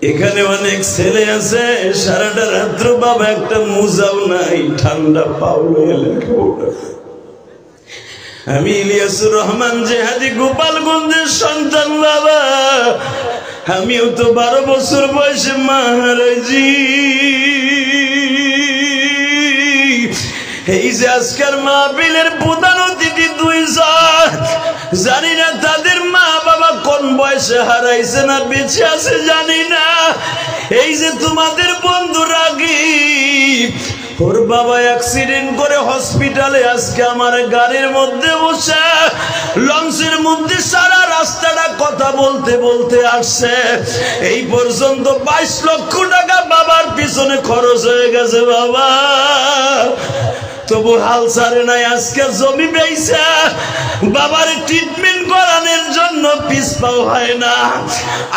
এখানে অনেক ছেলে আছে সারাটা রাত্র বাবা একটা মোজাও নাই, ঠান্ডা পাউলো লেখাপড়া। আমি ইলিয়াসুর রহমান জেহাদি গোপালগঞ্জের সন্তান বাবা। আমিও তো 12 বছর বয়সে মা হারাইছি। এই যে আজকের মাহফিলের প্রধান অতিথি 2 জন, জানি না তাদের মা বাবা কোন বয়সে হারাইছে না বেঁচে আছে জানি না। এই যে তোমাদের বন্ধু রাগীব, ওর বাবা অ্যাক্সিডেন্ট করে হসপিটালে, আজকে আমার গাড়ির মধ্যে বসে লঞ্চের মধ্যে সারা রাস্তাটা কথা বলতে বলতে আসছে। এই পর্যন্ত 22 লক্ষ টাকা বাবার পিছনে খরচ হয়ে গেছে বাবা, তবু হাল ছাড়ে নাই। আজকে জমি বেচে বাবার ট্রিটমেন্ট করানোর জন্য পিছপাও হয় না।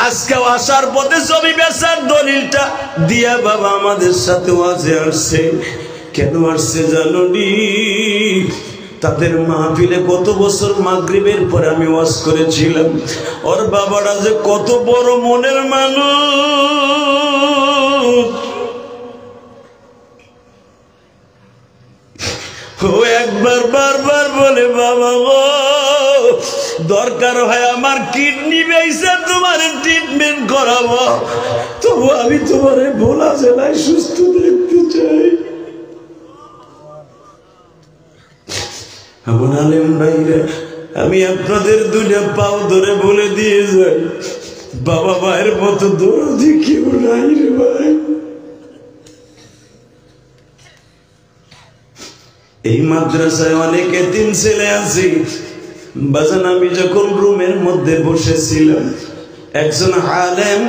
আজকে আসার পথে জমি বেচার দলিলটা দিয়া বাবা আমাদের সাথে ওয়াজে আসছে। কেন আসছে জানো নি? তাদের মাহফিলে গত বছর মাগরিবের পরে আমি ওয়াজ করেছিলাম, ওর বাবারা যে কত বড় মনের মানুষ। ও একবার বারবার বলে, বাবা গো দরকার হয় আমার কিডনি বেচে তোমার ট্রিটমেন্ট করাবো, তবু আমি তোমার ভোলা জেলায় সুস্থ দেখতে চাই। আমার আলেম ভাইরা, আমি আপনাদের 2টা পাও ধরে বলে দিয়ে যাই, বাবা মায়ের মতো দরদি কেউ নাই রে ভাই। এই মাদ্রাসায় অনেক এতিম ছেলে আছে বাজান। আমি যখন রুমের মধ্যে বসেছিলাম, একজন আলেম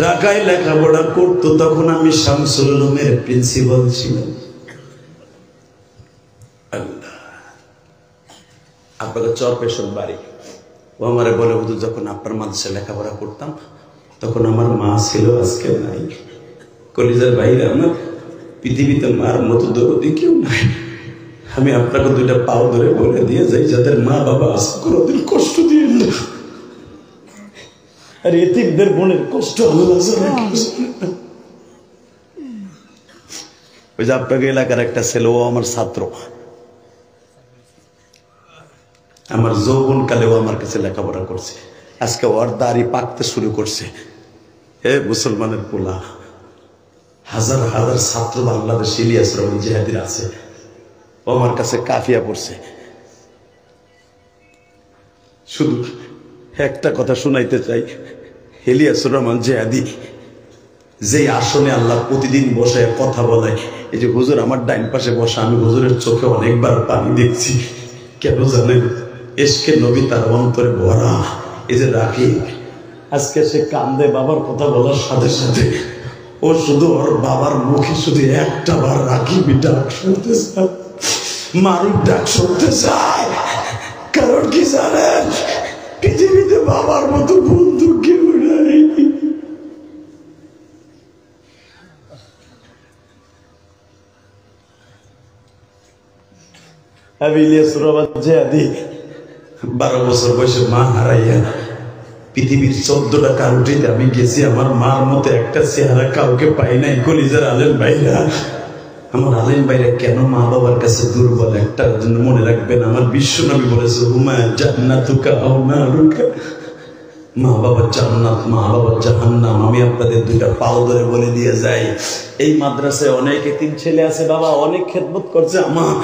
ঢাকায় লেখাপড়া করতো, তখন আমি শামসুল উলুমের প্রিন্সিপাল ছিলাম। আপনাকে চরপেশন বাড়ি, ও আমারে বলে, হুজুর যখন আপনার মাদ্রাসায় লেখাপড়া করতাম তখন আমার মা ছিল, আজকে নাই। কলিজার ভাইরা আমার, পৃথিবীতে মার মতো দরদি কেউ নাই। আমি আপনাকে 2টা পাও ধরে বলে দিয়ে যাই, যাদের মা বাবা আছে কোনোদিন কষ্ট দিয়ে না। আর এতিমদের বোনের কষ্ট আল্লাহ জানে। ওই যে আপনাকে এলাকার একটা ছেলে, ও আমার ছাত্র, আমার যৌবন কালেও আমার কাছে লেখাপড়া করছে। আজকে ওর দাড়ি পাকতে শুরু করছে। হে মুসলমানের পোলা, হাজার হাজার ছাত্র বাংলাদেশ ইলিয়াস রহমান জেহাদির আছে, ও আমার কাছে কাফিয়া পড়ছে। শুধু একটা কথা শুনাইতে চাই, ইলিয়াস রহমান জেহাদি যে আসনে আল্লাহ প্রতিদিন বসে কথা বলে, এই যে হুজুর আমার ডাইন পাশে বসা, আমি হুজুরের চোখে অনেকবার পানি দেখছি। কেন জানেন? এসকে নবী তার অন্তরে ভরা। এই যে রাখি, আজকে সে কান্দে বাবার কথা বলার সাথে সাথে, ও শুধু ওর বাবার মুখে শুধু একটা বার রাকিবি ডাক শুনতে চায়, মারুফ ডাক শুনতে চায়। কারণ কি জানেন? পৃথিবীতে বাবার মতো বন্ধু কেউ নাই। আমি ইলিয়াস রহমান জেহাদি 12 বছর বয়সে মা হারাইয়া পৃথিবীর 14টা কান্ট্রিতে আমি গেছি, আমার মার মতো একটা চেহারা কাউকে পাই নাই। কলিজার আলেম ভাইরা, আমার আলেম ভাইরা কেন মা বাবার কাছে দুর্বল একটা মনে রাখবেন, আমার বিশ্বনবী বলেছে, হুমা জান্নাতুকা আও নারুকা, মা বাবার জান্নাত, মা বাবার জাহান্নাম। আমি আপনাদের 2টা পাও ধরে বলে দিয়ে যাই, এই মাদ্রাসায় অনেক এতিম ছেলে আছে বাবা, অনেক খেদমত করছে আমার।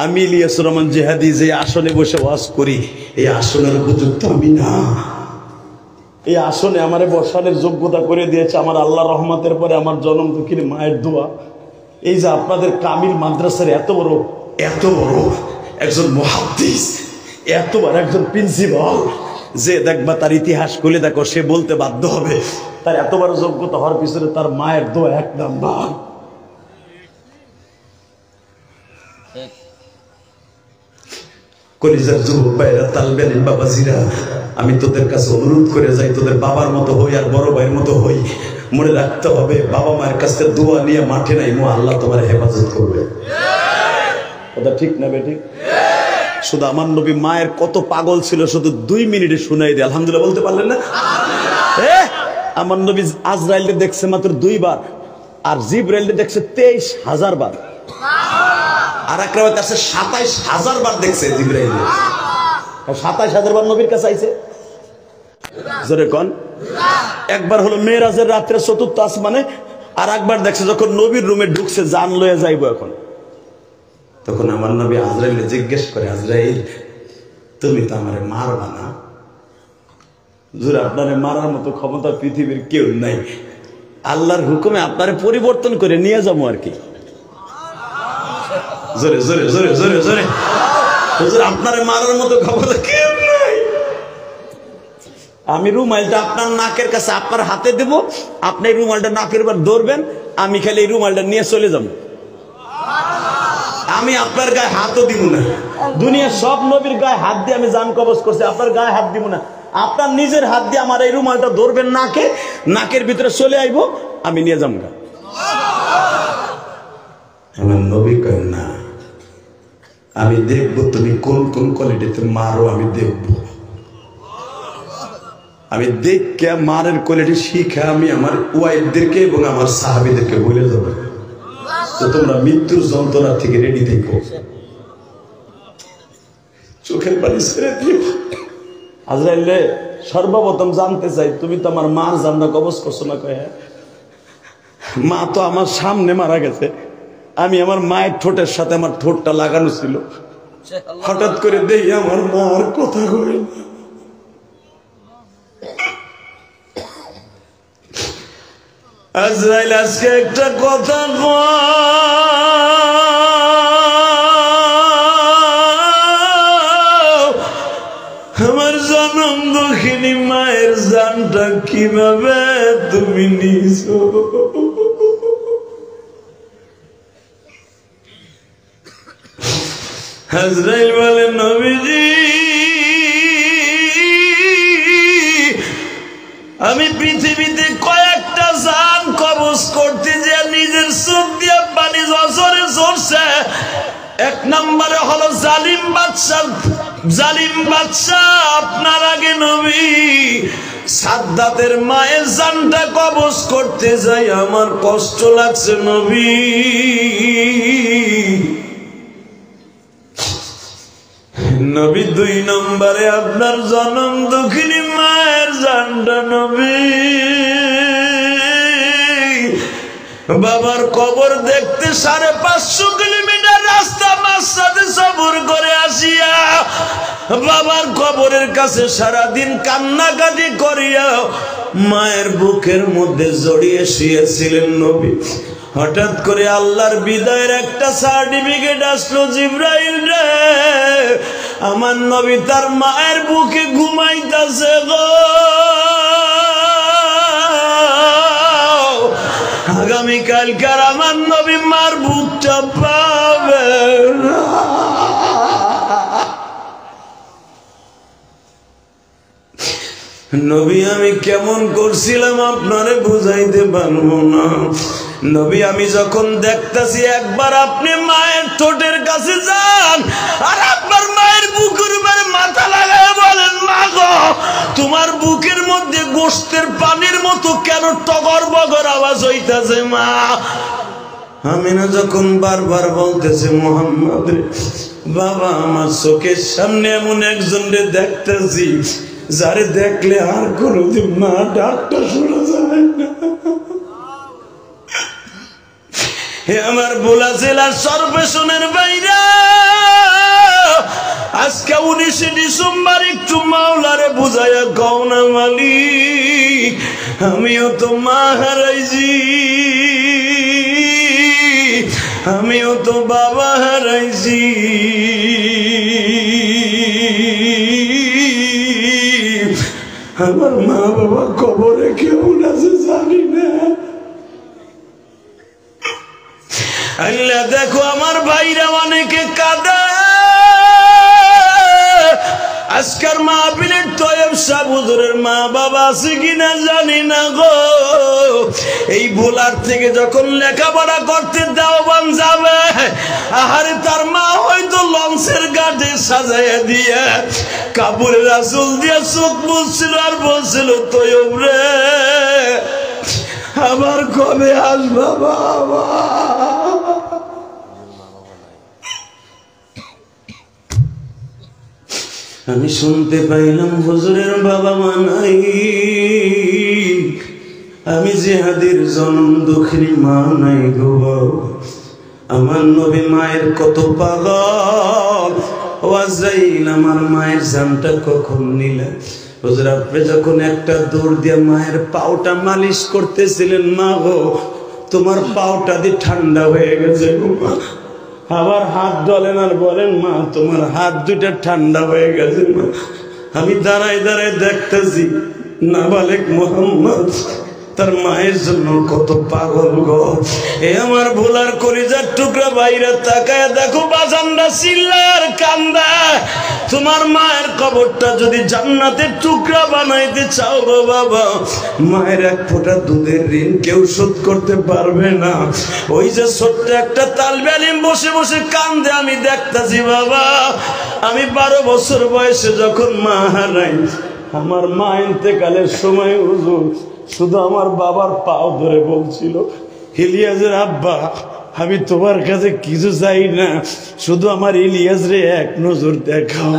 আমি ইলিয়াস রহমান জেহাদি যে আসনে বসে ওয়াজ করি, এই আসনের উপযুক্ত আমি না। এই আসনে আমারে বসানোর যোগ্যতা করে দিয়েছে আমার আল্লাহ রহমতের পরে আমার জনম দুঃখিনী মায়ের দোয়া। এই যে আপনাদের কামিল মাদ্রাসার এত বড় একজন মুহাদ্দিস, এত বড় একজন প্রিন্সিপাল, যে দেখবা তার ইতিহাস খুলে দেখো, সে বলতে বাধ্য হবে তার এত বড় যোগ্যতা হওয়ার পিছনে তার মায়ের দোয়া 1 নাম্বার। কলিজার যুবক ভাইরা, তালবেন বাবাজিরা, আমি তোদের কাছে অনুরোধ করে যাই, তোদের বাবার মতো হই আর বড় ভাইয়ের মতো হই। মনে রাখতে হবে, বাবা মায়ের কাছ থেকে দোয়া নিয়ে মাঠে নাই, আল্লাহ তোমার হেফাজত করবে। কথা ঠিক না বেঠিক? শুধু আমার নবী মায়ের কত পাগল ছিল, শুধু 2 মিনিটে শুনাই দিয়ে আলহামদুলিল্লাহ বলতে পারলেন না? আমার নবী আজরাইলকে দেখছে মাত্র 2 বার, আর জিবরাইলকে দেখছে 23,000 বার। আর এক রাতে আছে 27,000 বার দেখছে জিবরাইল। 27,000 বার নবীর কাছে আইছে। জোরে কোন? একবার হলো মেরাজের রাত্রে 4র্থ আসমানে, আর একবার দেখছে যখন নবীর রুমে ঢুকছে জান লয়ে যাইবো এখন। তখন আমার নবী আজরাইলকে জিজ্ঞেস করে, আজরাইল তুমি তো আমারে মারবা না? জোরে, আপনারে মারার মতো ক্ষমতা পৃথিবীর কেউ নাই, আল্লাহর হুকুমে আপনারে পরিবর্তন করে নিয়ে যাবো আর কি। জোরে জোরে জোরে জোরে জোরে, হুজুর আপনারে মারার মতো ক্ষমতা কেউ নাই। আমি রুমালটা আপনার নাকের কাছে আপনার হাতে দেব, আপনি রুমালটা নাকের উপর ধরবেন, আমি খালি এই রুমালটা নিয়ে চলে যাব। আমি আপনার গায়ে হাতও দিব না। দুনিয়ার সব নবীর গায়ে হাত দিয়ে আমি জান কবজ করছি, আপনার গায়ে হাত দিব না। আপনার নিজের হাত দিয়ে আমার এই রুমালটা ধরবেন নাকে, নাকের ভিতরে চলে আইব, আমি নিয়ে যাব। আমার নবী কয় না, আমি দেখব তুমি কোন কোন কোয়ালিটিতে মারো, আমি দেখব। আমি দেখে মারের কোয়ালিটি শিখে আমি আমার ওয়াইফদেরকে এবং আমার সাহাবীদেরকে বলে যাব, তো তোমরা মৃত্যুর যন্ত্রণা থেকে রেডি থেকো, চোখের পানি ছেড়ে দিও। আজরাইল রে, সর্বপ্রথম জানতে চাই তুমি তো আমার মার জানটা কবজ করছো না? কয়ে মা তো আমার সামনে মারা গেছে, আমি আমার মায়ের ঠোঁটের সাথে আমার ঠোঁটটা লাগানো ছিল, হঠাৎ করে দেখি আমার মা আর কথা কই না। আজরাইল আজকে একটা কথা আমার জনম দুঃখিনী মায়ের জানটা কিভাবে তুমি নিছো? আজরাইল বলে, নবীজি আমি পৃথিবীতে কয়েকটা জান কবজ করতে যে নিজের চোখ দিয়ে পানি জসরে ঝরছে। 1 নম্বরে হলো জালিম বাদশা। জালিম বাদশা আপনার আগে নবী সাদ্দাতের মায়ের জানটা কবজ করতে যাই আমার কষ্ট লাগছে নবী। নবী 2 নম্বরে আপনার জনম দুঃখিনী মায়ের জানটা নবী বাবার কবর দেখতে 550 কিলোমিটার রাস্তা মাঝখানে সফর করে আসিয়া বাবার কবরের কাছে সারাদিন কান্নাকাটি করিয়া মায়ের বুকের মধ্যে জড়িয়ে শুয়েছিলেন নবী। হঠাৎ করে আল্লাহর বিদায়ের একটা সার্টিফিকেট আসলো, জিবরাইল রে আমার নবী তার মায়ের বুকে ঘুমাইতেছে গো, আগামীকালকার আমার নবী মার বুকটা পাবে। নবী আমি কেমন করছিলাম আপনারে বুঝাইতে পারবো না। নবী আমি যখন দেখতেছি একবার আপনি মায়ের ঠোঁটের কাছে যান আর আপনার মায়ের বুকের উপরে মাথা লাগায় বলেন, মা গো তোমার বুকের মধ্যে গোশতের পানির মতো কেন টগর বগর আওয়াজ হইতাছে মা? আমিনা যখন বারবার বলতেছে, মুহাম্মদ রে বাবা আমার চোখের সামনে এমন একজনকে দেখতেছি যারে দেখলে আর কোনোদিন মা ডাকটা শোনা যায় না। হে আমার বোলা জেলার সর্বেশনের বাইরে আজকে 19 ডিসেম্বর একটু মাওলারে বুঝাইয়া কও না মালিক আমিও তো মা হারাইছি, আমিও তো বাবা হারাইছি, আমার মা বাবা কবরে কেমন আছে জানি না। আল্লাহ দেখো আমার ভাইরা অনেকে কাঁদে। আজকের মাহফিলের তয়ব সাহেব হুজুরের মা বাবা আছে কিনা জানি না গো। এই ভোলার থেকে যখন লেখাপড়া করতে দেওয়ান যাবে, আহারে তার মা হয়তো লঞ্চের ঘাটে সাজাইয়া দিয়ে কাপড়ের আঁচল দিয়ে চোখ মুছছিল আর বলছিল, তয়ব রে কবে আসবা বাবা? আমি শুনতে পাইলাম হুজুরের বাবা মা নাই। আমি জিহাদের জনম দুঃখিনী মা নাই গো। আমার নবী মায়ের কত পাগল। ওয়াজাইল আমার মায়ের জানটা কখন নিলে? হুজুর আপনি যখন একটা দৌড় দিয়ে মায়ের পাওটা মালিশ করতেছিলেন, মা গো তোমার পাওটা দিয়ে ঠান্ডা হয়ে গেছে গো মা। আবার হাত ডলেন আর বলেন মা তোমার হাত দুইটা ঠান্ডা হয়ে গেছে মা। আমি দাঁড়ায় দাঁড়ায় দেখতেছি নাবালেক মোহাম্মদ তার মায়ের জন্য কত পাগল গো। এ আমার ভোলার কলিজার টুকরা বাইরে তাকায় দেখো বাজানরা চিল্লার কান্দা। তোমার মায়ের কবরটা যদি জান্নাতের টুকরা বানাইতে চাও গো বাবা, মায়ের এক ফোঁটা দুধের ঋণ কেউ শোধ করতে পারবে না। ওই যে ছোট্ট একটা তালবে আলিম বসে বসে কান্দে, আমি দেখতাছি বাবা। আমি 12 বছর বয়সে যখন মা হারাই, আমার মা ইন্তেকালের সময় হুজুর শুধু আমার বাবার পাও ধরে বলছিল, ইলিয়াসের আব্বা আমি তোমার কাছে কিছু চাই না, শুধু আমার ইলিয়াস রে এক নজর দেখাও।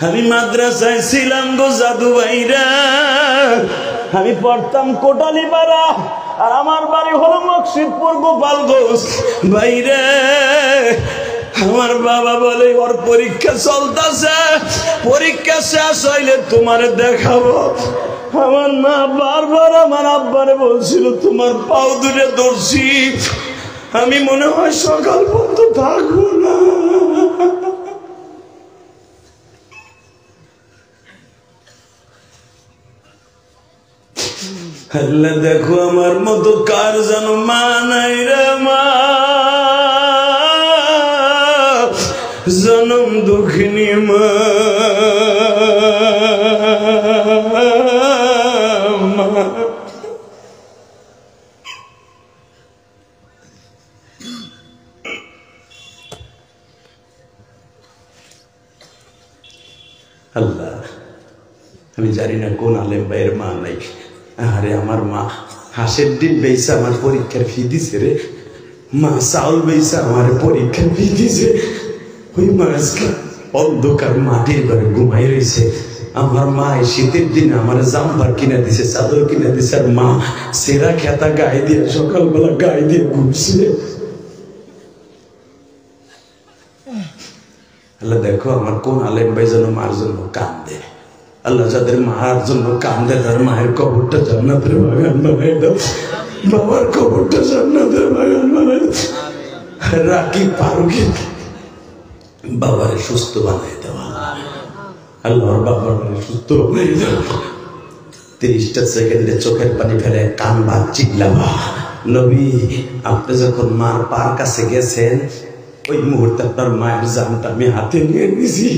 আমি মাদ্রাসায় ছিলাম গো জাদু ভাইরা, আমি পড়তাম কোটালীপাড়া, আর আমার বাড়ি হলো মকসিদপুর গোপালগঞ্জ। ভাইরে আমার বাবা বলে ওর পরীক্ষা চলতেছে, পরীক্ষা শেষ হইলে তোমার দেখাবো। আমার মা বারবার আমার আব্বারে বলছিল তোমার পাও দুটো ধরছি, আমি মনে হয় সকাল পর্যন্ত থাকবো না। আল্লাহ দেখো আমার মতো কার জানো মা নাই রে মা, জনম দুঃখিনী মা। আল্লাহ আমি জানি না কোন আলেম ভাইয়ের মা নাই। আরে আমার মা হাঁসের ডিম বেইছে আমার পরীক্ষার ফি দিছে রে, মা চাউল বেইছে আমার পরীক্ষার ফি দিছে। ওই মা আজকে অন্ধকার মাটির ঘরে ঘুমাই রয়েছে। আমার মা শীতের দিনে আমার জাম্পার কিনে দিছে, চাদর কিনে দিছে, আর মা সেরা খেতা গায়ে দিয়ে সকালবেলা গায়ে দিয়ে ঘুরছে। আল্লাহ দেখো আমার কোন আলেম ভাই যেন মার জন্য কান্দে। আল্লাহ যাদের মার জন্য কান্দে তার মায়ের কবরটা জান্নাতের বাগান বানাই দাও, বাবার কবরটা জান্নাতের বাগান বানাই দাও। রাকি পারুকে বাবারে সুস্থ বানাই দেওয়া, আল্লাহর বাবার সুস্থ বানাই দাও। 30টা সেকেন্ডে চোখের পানি ফেলে কানবা চিল্লাবা। নবী আপনি যখন মার পার কাছে গেছেন ওই মুহূর্তে আপনার মায়ের জানটা আমি হাতে নিয়ে নিয়েছি।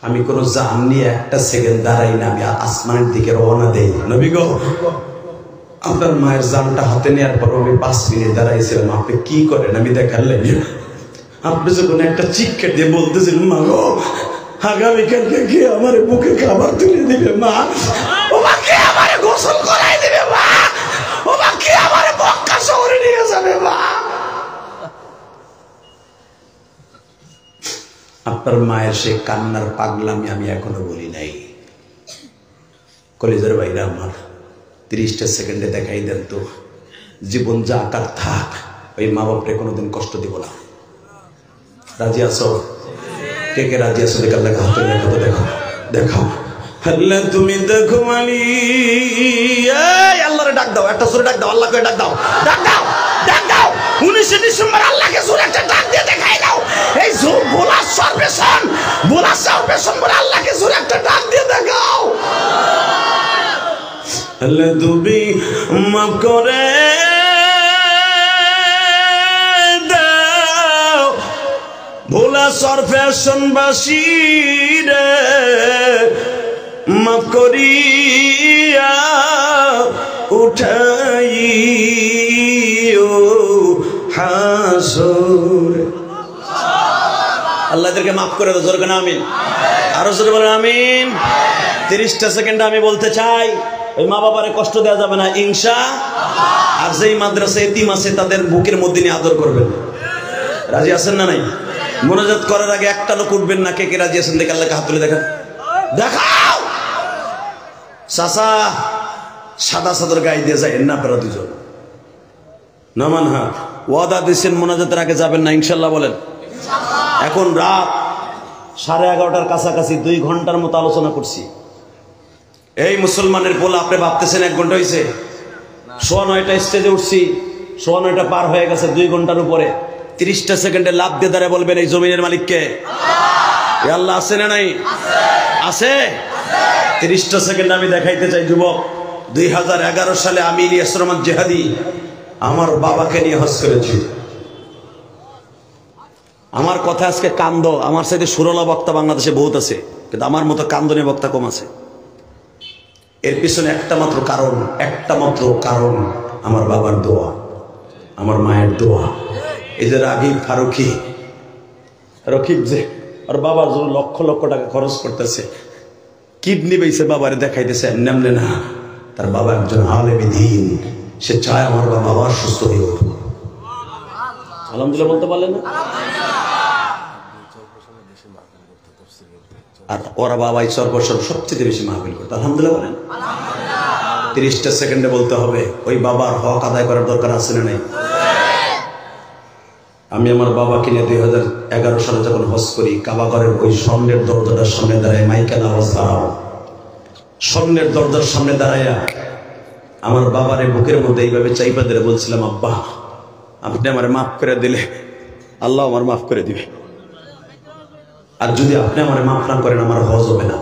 আমি কোনো জান নিয়ে একটা সেকেন্ড দাঁড়াই না, আমি আসমানের দিকে রওনা দেই। নবী গো আপনার মায়ের জানটা হাতে নেওয়ার পর আমি 5 মিনিট দাঁড়াইছিলাম। আপনি কি করেন আমি দেখার লাগে। আপনি যখন একটা চিৎকার দিয়ে বলতেছিলেন মা গো আগামীকালকে কে আমার বুকে খাবার তুলে দিবে মা, ও মা কে আমার গোসল করাই দিবে মা, ও মা কে আমার মক্কা শহরে নিয়ে যাবে মা। আপনার মায়ের সে কান্নার পাগলামি আমি এখনো বলি নাই। কলেজের বাইরে আমার 30টা সেকেন্ডে দেখাই দেন তো, জীবন যা আকার থাক ওই মা বাপরে কোনোদিন কষ্ট দিব না। রাজি আছো? কে কে রাজি আছো? দেখা দেখা হাতে দেখো তো, দেখো দেখো। আল্লাহ তুমি দেখো মালি, আল্লাহরে ডাক দাও, একটা সুরে ডাক দাও, আল্লাহকে ডাক দাও, ডাক দাও, ডাক দাও। 19 ডিসেম্বর আল্লাহকে সুরে একটা ডাক দিয়ে দেখাই দাও। এই ভোলা সার্ভেশন, ভোলা সার্ভেশন বলে আল্লাহকে সুরে একটা ডাক দিয়ে দেখাও। আল্লাহ তুমি মাফ করে দাও ভোলা সার্ভেশন বাসী রে, মাফ করিয়া উঠাইও হাসর। আল্লাহদেরকে মাফ করে দাও, জোরে কেন আমিন, আরো জোরে বলেন আমিন। 30টা সেকেন্ড আমি বলতে চাই ওই মা বাবারে কষ্ট দেওয়া যাবে না ইনশাআল্লাহ। আর যেই মাদ্রাসায় এতিম আছে তাদের বুকের মধ্যে নিয়ে আদর করবেন। রাজি আছেন না নাই? মোনাজাত করার আগে একটা লোক উঠবেন না, কে কে রাজি আছেন দেখে আল্লাহকে হাত তুলে দেখান, দেখাও। চাচা সাদা চাদর গায়ে দিয়ে যায় না, আপনারা দুজন নামান হাত। ওয়াদা দিচ্ছেন মোনাজাতের আগে যাবেন না ইনশাল্লাহ বলেন। এখন রাত 11:30টার কাছাকাছি 2 ঘন্টার মতো আলোচনা করছি। এই মুসলমানের পোলা আপনি ভাবতেছেন 1 ঘন্টা হয়েছে? 9:15 স্টেজে উঠছি, 9:15 পার হয়ে গেছে, 2 ঘন্টার উপরে। 30টা সেকেন্ডে লাভ দিয়ে দাঁড়ায় বলবেন এই জমিনের মালিককে আল্লাহ আছে না নাই? আছে। 30টা সেকেন্ড আমি দেখাইতে চাই যুবক। 2011 সালে আমি ইলিয়াস রহমান জেহাদি আমার বাবাকে নিয়ে হজ করেছি। আমার কথা আজকে কান্দ, আমার সাথে সুরলা বক্তা বাংলাদেশে বহুত আছে, কিন্তু আমার মতো কান্দনে বক্তা কম আছে। এর পিছনে একটা মাত্র কারণ আমার বাবার দোয়া, আমার মায়ের দোয়া। এই যে রাগিব ফারুকি রকিব, যে আর বাবার জন্য লক্ষ লক্ষ টাকা খরচ করতেছে, কিডনি বেঁচে বাবারে দেখাইতেছে, এমনি না, তার বাবা একজন আলেমে দ্বীন, সে চায় আমার বাবা আবার সুস্থ হয়ে উঠুক। আলহামদুলিল্লাহ বলতে পারলেন না? আর ওরা বাবাই সর্বস্ব সবচেয়ে বেশি মাহফিল করতো, আলহামদুলিল্লাহ বলেন। 30টা সেকেন্ডে বলতে হবে ওই বাবার হক আদায় করার দরকার আছে না নাই? আমি আমার বাবাকে নিয়ে 2011 সালে যখন হজ করি, কাবাগরের ওই স্বর্ণের দরজাটার সামনে দাঁড়ায়, মাইকেল আওয়াজ দাঁড়াও, স্বর্ণের দরজার সামনে দাঁড়াইয়া আমার বাবারে বুকের মধ্যে এইভাবে চাইপা ধরে বলছিলাম, আব্বা আপনি আমার মাফ করে দিলে আল্লাহ আমার মাফ করে দিবে, আর যদি আপনি আমার মাফ না করেন আমার হজ হবে না।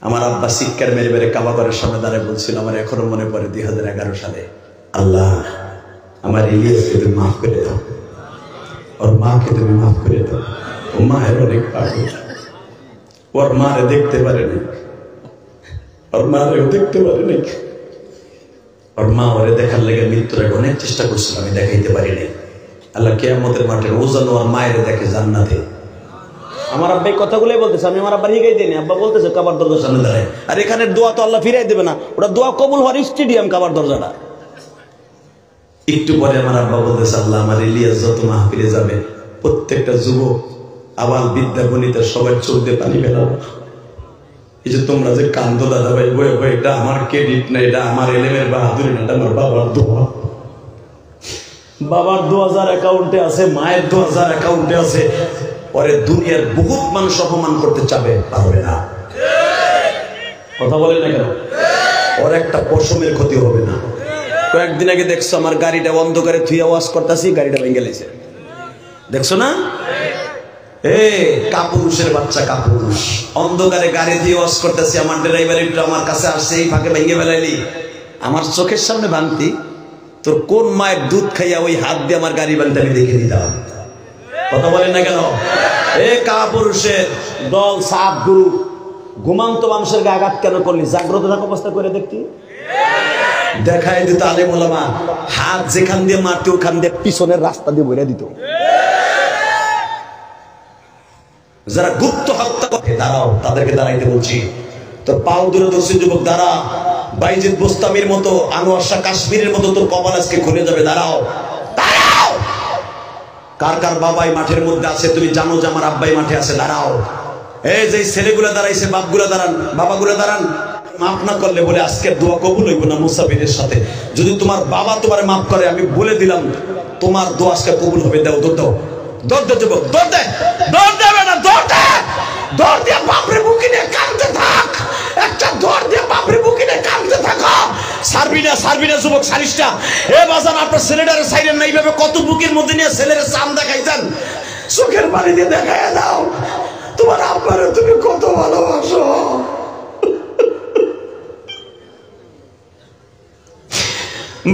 আমার আব্বা শিক্ষার মেরে মেরে কাবাগরের সামনে দাঁড়ায় বলছিল, আমার এখনো মনে পড়ে 2011 সালে, আল্লাহ আমার ইলিয়াসকে তুমি মাফ করে দাও, ওর মাকে তুমি মাফ করে দাও, ও মায়ের অনেক পাগল, ওর মারে দেখতে পারে নাই, ওর মারেও দেখতে পারে নাই, ওর মা ওরে দেখার লেগে মৃত্যুর আগে অনেক চেষ্টা করছিল, আমি দেখাইতে পারি নাই। আল্লাহ কিয়ামতের মাঠে ও যেন ওর মায়ের দেখে জান্নাতে। আমার আব্বা এই কথাগুলোই বলতেছে, আমি আমার আব্বার হিগাই দিই, আব্বা বলতেছে কাবার দরজার সামনে দাঁড়ায়। আর এখানের দোয়া তো আল্লাহ ফিরাই দেবে না, ওটা দোয়া কবুল হওয়ার স্টেডিয়াম কাবার দরজাটা। একটু পরে আমার আব্বা বলতেছে, আল্লাহ আমার ইলিয়াস যত মাহফিলে যাবে প্রত্যেকটা যুবক আবার বিদ্যা বনিতা সবার চোখ দিয়ে পানি বেরাবো। এই যে তোমরা যে কান্দো দাদা ভাই বয়ে বয়ে, এটা আমার ক্রেডিট না, এটা আমার এলেমের বাহাদুরি না, এটা আমার বাবার দোয়া। বাবার 2000 অ্যাকাউন্টে আছে, মায়ের 2000 অ্যাকাউন্টে আছে। পরে দুনিয়ার বহুত মানুষ অপমান করতে চাবে, পারবে না। কথা বলেন না কেন? ওর একটা পশমের ক্ষতি হবে না। কয়েকদিন আগে দেখছো আমার গাড়িটা অন্ধকারে থুইয়া ওয়াশ করতেছি, গাড়িটা ভেঙে গেছে, দেখছো না? কাপুরুষের বাচ্চা, কাপুরুষ, অন্ধকারে গাড়ি দিয়ে ওয়াশ করতেছি, আমার ড্রাইভার একটু আমার কাছে আসছে, এই ফাঁকে ভেঙে ফেলাইলি। আমার চোখের সামনে ভাঙতি, তোর কোন মায়ের দুধ খাইয়া ওই হাত দিয়ে আমার গাড়ি ভাঙতে আমি দেখে দিতাম। কথা বলেন না কেন? কাপুরুষের দল, সাত গুরু, ঘুমান্ত মানুষের গায়ে আঘাত কেন করলি? জাগ্রত থাকা অবস্থা করে দেখতি, দেখাই দিত আলেম ওলামা, হাত যেখান দিয়ে মারতে ওখান দিয়ে পিছনের রাস্তা দিয়ে বইরা দিত। যারা গুপ্ত হত্যা করে দাঁড়াও, তাদেরকে দাঁড়াইতে বলছি। তোর পাও দূরে ধরছি যুবক, দাঁড়া। বাইজিদ বোস্তামির মতো, আনোয়ার শাহ কাশ্মীরের মতো তোর কপাল আজকে খুলে যাবে, দাঁড়াও, দাঁড়াও। কার কার বাবাই মাঠের মধ্যে আছে তুমি জানো যে আমার আব্বাই মাঠে আছে, দাঁড়াও। এই যে ছেলেগুলা দাঁড়াইছে, বাপগুলা দাঁড়ান, বাবাগুলা দাঁড়ান। মাফ না করলে বলে আজকের দোয়া কবুল হইব না মুসাফিরের সাথে। যদি তোমার বাবা তোমার মাফ করে, আমি বলে দিলাম তোমার দোয়া আজকে কবুল হবে। দাও, দৌড় দাও, দৌড় দে যুবক, দৌড় দে, দৌড় দেবে না, দৌড় দে, দৌড় দিয়ে বাপরে বুকি নিয়ে কাঁদতে থাক, একটা দৌড় দিয়ে বাপরে বুকি নিয়ে কাঁদতে থাকো। সারবি না যুবক, সারিসটা। এ বাজান আপনার ছেলেটারে সাইরেন না, এইভাবে কত বুকের মধ্যে নিয়ে ছেলের চাম দেখাইতেন, চোখের পানি দিয়ে দেখাইয়া দাও তোমার আব্বারে তুমি কত ভালোবাসো।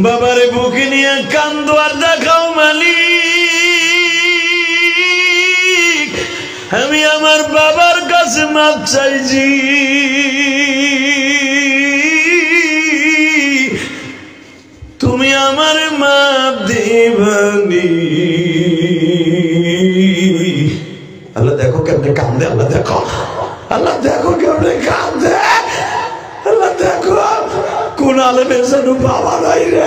বাবারে বুকে নিয়ে কান্দো আর দেখাও মালিক, আমি আমার বাবার কাছে মাপ চাইছি, তুমি আমার মাপ দিবানি। আল্লাহ দেখো কেমনে কান্দে, আল্লাহ দেখো, আল্লাহ দেখো কেমনে কান্দে, আল্লাহ কোন আলেমের জন্য বাবা নাই রে?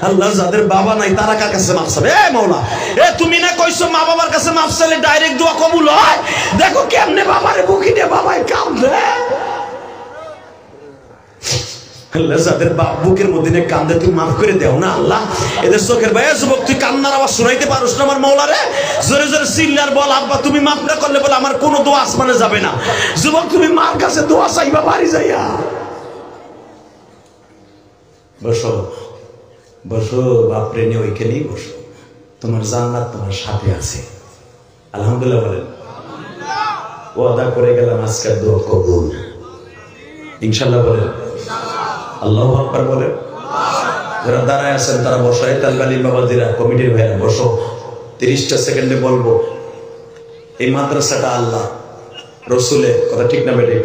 আল্লাহ যাদের বাবা নাই তারা কার কাছে মাফ চাবে? এ মাওলা, এ তুমি না কইছো মা বাবার কাছে মাফ চাইলে ডাইরেক্ট দোয়া কবুল হয়? দেখো কেমনে বাবারে বুকি দিয়ে বাবায় কাঁদে। আল্লাহ যাদের বুকের মধ্যে কান্দে তুমি মাফ করে দেও না আল্লাহ। এদের চোখের ভাই যুবক তুই কান্নার আওয়াজ শুনাইতে পারোস না আমার মওলারে? জোরে জোরে চিল্লার বল আব্বা তুমি মাফ না করলে বলে আমার কোনো দোয়া আসমানে যাবে না। যুবক তুমি মার কাছে দোয়া চাইবা বাড়ি যাইয়া। বসো বসো বাপরে নিয়ে ওইখানেই বসো, তোমার জান্নাত তোমার সাথে আছে। আলহামদুলিল্লাহ বলেন। ওয়াদা করে গেলাম আজকের দোয়া কবুল ইনশাআল্লাহ বলেন। আল্লাহু আকবার বলেন। যারা দাঁড়ায় আছেন তারা বসো। তালবালি বাবাজিরা কমিটির ভাইরা বসো। 30টা সেকেন্ডে বলবো এই মাদ্রাসাটা আল্লাহ রসুলের কথা, ঠিক না বেটে?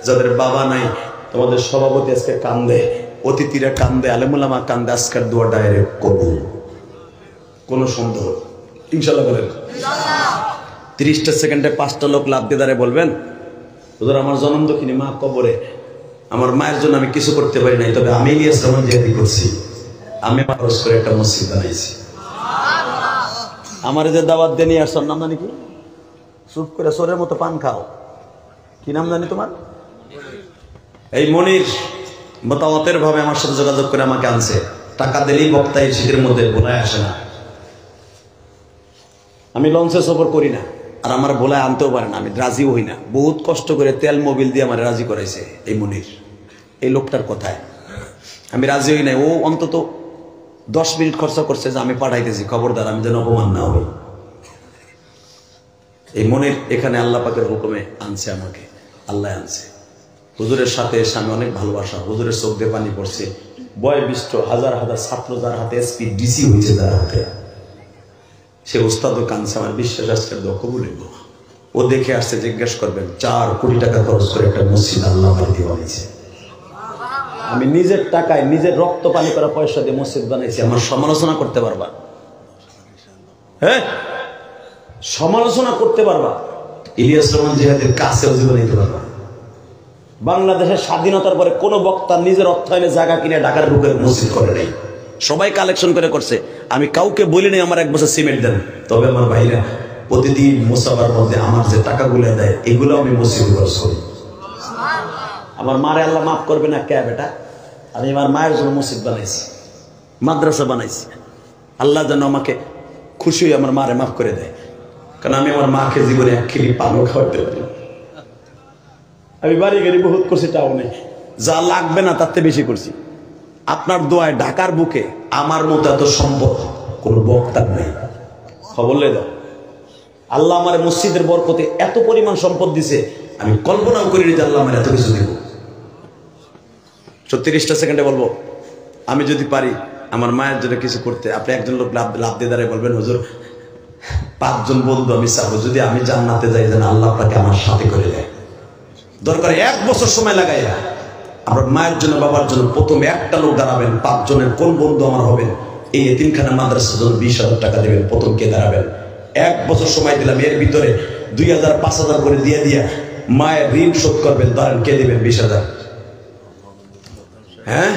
যাদের বাবা নাই তোমাদের সভাপতি আজকে কান্দে, অতিথিরা কান্দে, আলেমুলামা কান্দে, আজকের দোয়া ডাইরেক্ট কবুল, কোনো সন্দেহ ইনশাআল্লাহ বলেন। 30টা সেকেন্ডে 5টা লোক লাভ দিয়ে দাঁড়িয়ে বলবেন হুজুর আমার জন্ম দক্ষিণী মা কবরে, আমার মায়ের জন্য আমি কিছু করতে পারি নাই, তবে আমি ইলিয়াস রহমান জিহাদি করছি, আমি খরচ করে একটা মসজিদ বানাইছি। আমার যে দাওয়াত দিয়ে নিয়ে আসছো নাম জানি কি? চুপ করে সোরের মতো পান খাও, কি নাম জানি তোমার? এই মনির মতামতের ভাবে আমার সাথে যোগাযোগ করে আমাকে আনছে। টাকা দিলেই বক্তা এই শীতের মধ্যে বোলায় আসে না। আমি লঞ্চে সফর করি না, আর আমার বোলায় আনতেও পারে না, আমি রাজিও হই না। বহুত কষ্ট করে তেল মোবিল দিয়ে আমার রাজি করাইছে এই মনির, এই লোকটার কথায় আমি রাজি হই নাই। ও অন্তত 10 মিনিট খরচা করছে যে আমি পাঠাইতেছি, খবরদার আমি যেন অপমান না হই। এই মনির এখানে আল্লাহ পাকের হুকুমে আনছে আমাকে, আল্লাহ আনছে। হুজুরের সাথে এসে আমি অনেক ভালোবাসা, হুজুরের চোখ দিয়ে পানি পড়ছে। বয়োবিষ্ট হাজার হাজার ছাত্র যার হাতে এসপি ডিসি হয়েছে যার হাতে, সে উস্তাদও কানছে। আমার বিশ্বাস আজকের দোয়া কবুল হইব। ও দেখে আসছে, জিজ্ঞেস করবেন 4 কোটি টাকা খরচ করে একটা মসজিদ আল্লাহ দিয়ে বানিয়েছে। আমি নিজের টাকায় নিজের রক্ত পানি করা পয়সা দিয়ে মসজিদ বানাইছি। আমার সমালোচনা করতে পারবা? হ্যাঁ, সমালোচনা করতে পারবা? ইলিয়াস রহমান জিহাদের কাছেও জীবন নিতে পারবা? বাংলাদেশের স্বাধীনতার পরে কোন বক্তা নিজের অর্থায়নে জায়গা কিনে ঢাকার বুকে মসজিদ করে নাই, সবাই কালেকশন করে করছে। আমি কাউকে বলি নাই আমার 1 বছর সিমেন্ট দেন, তবে আমার ভাইরা প্রতিদিন মুসাফার মধ্যে আমার যে টাকাগুলো দেয় এগুলো আমি মসজিদ খরচ করি। আমার মারে আল্লাহ মাফ করবে না কে বেটা? আমি আমার মায়ের জন্য মসজিদ বানাইছি, মাদ্রাসা বানাইছি। আল্লাহ যেন আমাকে খুশি হয়ে আমার মারে মাফ করে দেয়, কারণ আমি আমার মাকে জীবনে 1 খিলি পানও খাওয়াতে পারি। আমি বাড়ি গাড়ি বহুত করছি, টাউনে যা লাগবে না তার থেকে বেশি করছি। আপনার দোয়ায় ঢাকার বুকে আমার মতো এত সম্পদ কোন বক্তার নেই। খবর লে দাও, আল্লাহ আমার মসজিদের বরকতে এত পরিমাণ সম্পদ দিছে, আমি কল্পনাও করিনি যে আল্লাহ আমার এত কিছু দিব। 30টা সেকেন্ডে বলবো, আমি যদি পারি আমার মায়ের জন্য কিছু করতে, আপনি একজন লোক লাভ দিয়ে দাঁড়িয়ে বলবেন হুজুর 5 জন বন্ধু আমি চাবো যদি আমি জান্নাতে যাই যেন আল্লাহ আপনাকে আমার সাথে করে দেয়। দরকার 1 বছর সময় লাগাইয়া আমার মায়ের জন্য বাবার জন্য প্রথমে একটা লোক দাঁড়াবেন। 5 জনের কোন বন্ধু আমার হবেন, এই এতিমখানা মাদ্রাসার জন্য 20,000 টাকা দেবেন, প্রথম কে দাঁড়াবেন? 1 বছর সময় দিলাম, এর ভিতরে 2,000 5,000 করে দিয়ে মায়ের ঋণ শোধ করবেন। ধরেন কে দিবেন? 20,000। হ্যাঁ,